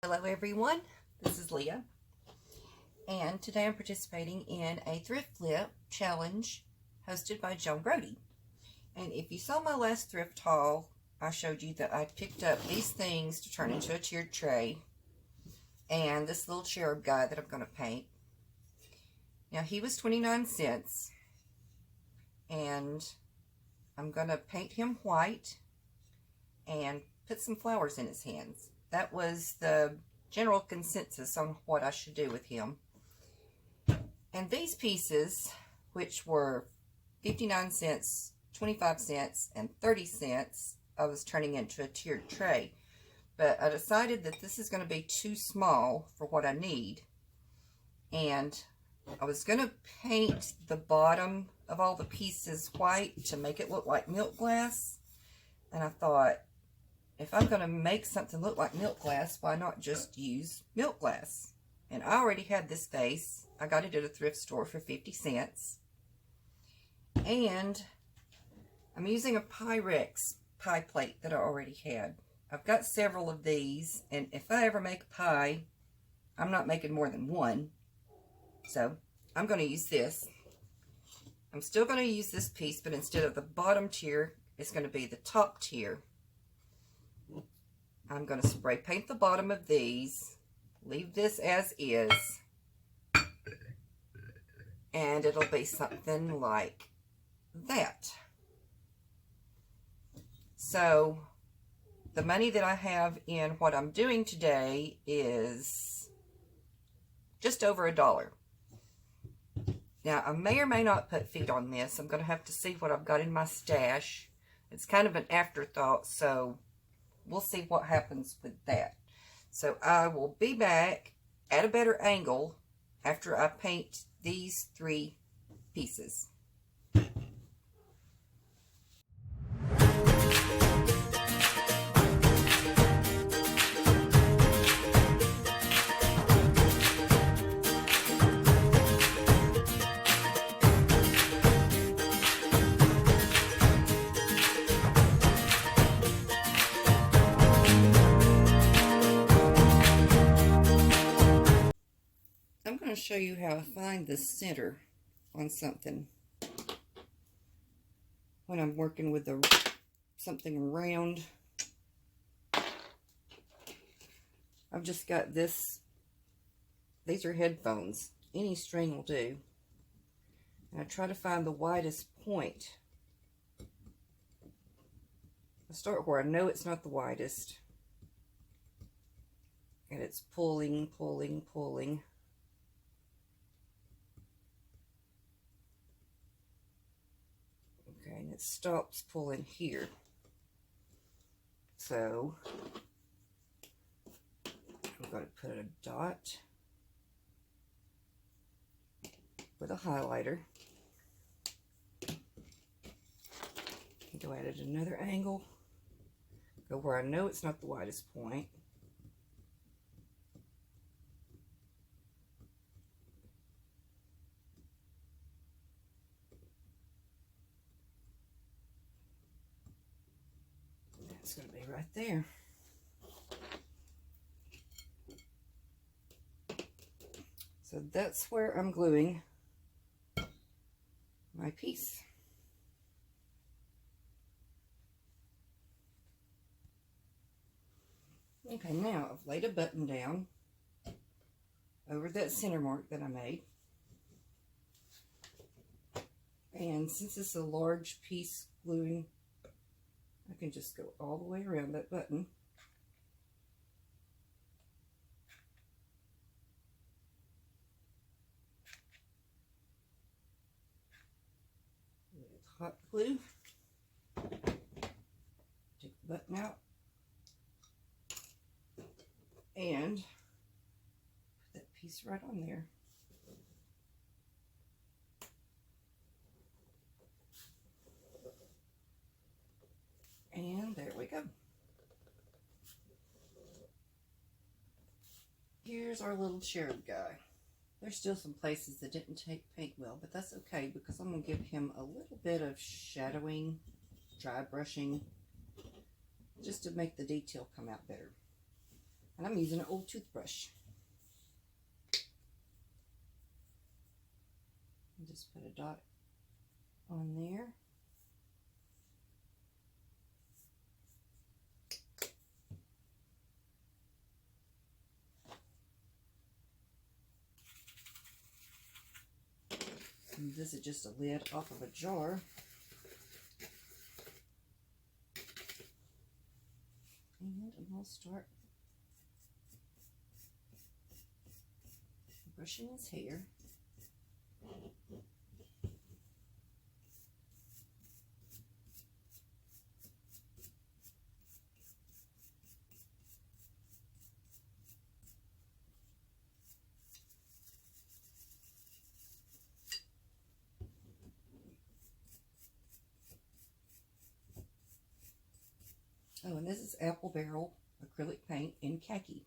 Hello everyone, this is Leah, and today I'm participating in a thrift flip challenge hosted by Joan Brodie. And if you saw my last thrift haul, I showed you that I picked up these things to turn into a tiered tray and this little cherub guy that I'm going to paint. Now he was 29 cents and I'm going to paint him white and put some flowers in his hands. That was the general consensus on what I should do with him. And these pieces, which were 59 cents, 25 cents, and 30 cents, I was turning into a tiered tray. But I decided that this is going to be too small for what I need. And I was going to paint the bottom of all the pieces white to make it look like milk glass. And I thought, if I'm going to make something look like milk glass, why not just use milk glass? And I already had this vase. I got it at a thrift store for 50 cents. And I'm using a Pyrex pie plate that I already had. I've got several of these, and if I ever make a pie, I'm not making more than one. So I'm going to use this. I'm still going to use this piece, but instead of the bottom tier, it's going to be the top tier. I'm going to spray paint the bottom of these, leave this as is, and it'll be something like that. So the money that I have in what I'm doing today is just over $1. Now I may or may not put feet on this. I'm going to have to see what I've got in my stash. It's kind of an afterthought, so we'll see what happens with that. So I will be back at a better angle after I paint these 3 pieces. I'm going to show you how I find the center on something when I'm working with something round. I've just got this. These are headphones. Any string will do. And I try to find the widest point. I start where I know it's not the widest. And it's pulling, pulling, pulling. Okay, and it stops pulling here. So I'm going to put a dot with a highlighter. Go at it at another angle. Go where I know it's not the widest point. It's going to be right there. So that's where I'm gluing my piece. Okay, now I've laid a button down over that center mark that I made. And since it's a large piece gluing, I can just go all the way around that button. With hot glue. Take the button out. And put that piece right on there. And there we go. Here's our little cherub guy. There's still some places that didn't paint well, but that's okay because I'm going to give him a little bit of shadowing, dry brushing, just to make the detail come out better. And I'm using an old toothbrush. And just put a dot on there. And this is just a lid off of a jar. And I'll start brushing his hair. Oh, and this is apple barrel acrylic paint in khaki.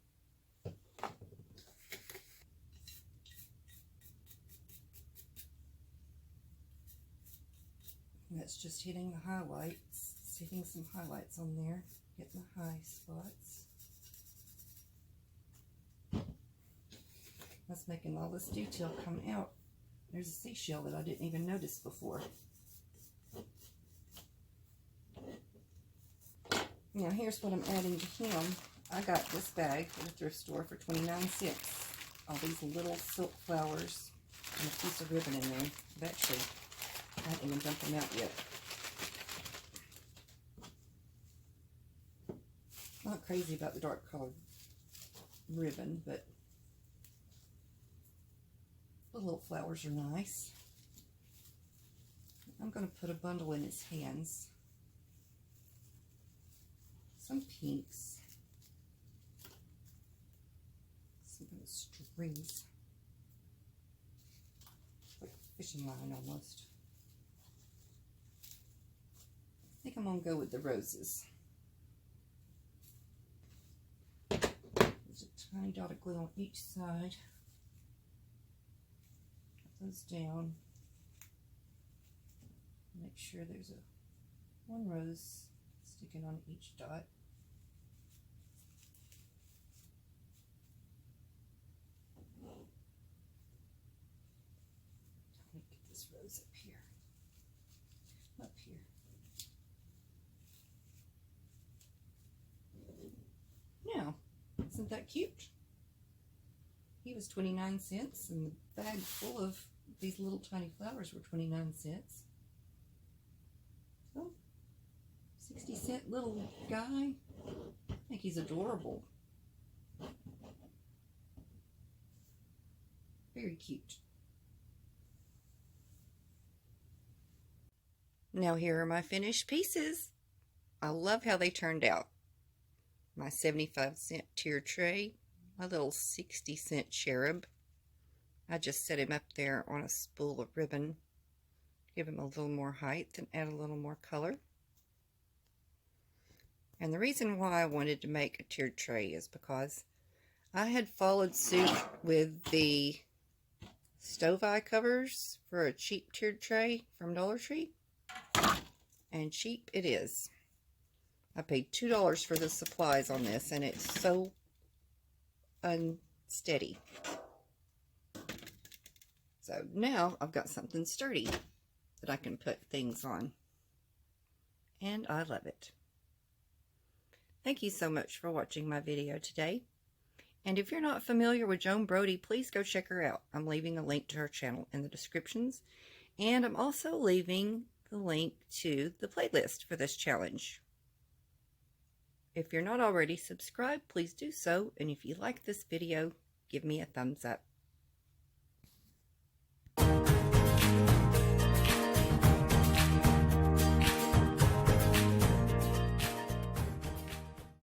And that's just hitting the highlights, hitting some highlights on there, getting the high spots. That's making all this detail come out. There's a seashell that I didn't even notice before. Now here's what I'm adding to him. I got this bag at a thrift store for 29 cents. All these little silk flowers and a piece of ribbon in there. Actually, I haven't even dumped them out yet. Not crazy about the dark colored ribbon, but the little flowers are nice. I'm going to put a bundle in his hands. Some pinks. Some kind of strings. Like a fishing line almost. I think I'm going to go with the roses. There's a tiny dot of glue on each side. Put those down. Make sure there's one rose sticking on each dot. Let me get this rose up here. Up here. Now, isn't that cute? He was 29 cents, and the bag full of these little tiny flowers were 29 cents. So, 60-cent little guy. I think he's adorable. Very cute. Now here are my finished pieces. I love how they turned out. My 75-cent tier tray, my little 60-cent cherub. I just set him up there on a spool of ribbon, give him a little more height and add a little more color. And the reason why I wanted to make a tiered tray is because I had followed suit with the stove eye covers for a cheap tiered tray from Dollar Tree. And cheap it is. I paid $2 for the supplies on this, and it's so unsteady. So now I've got something sturdy that I can put things on. And I love it. Thank you so much for watching my video today. And if you're not familiar with Joan Brodie, please go check her out. I'm leaving a link to her channel in the descriptions. And I'm also leaving the link to the playlist for this challenge. If you're not already subscribed, please do so. And if you like this video, give me a thumbs up.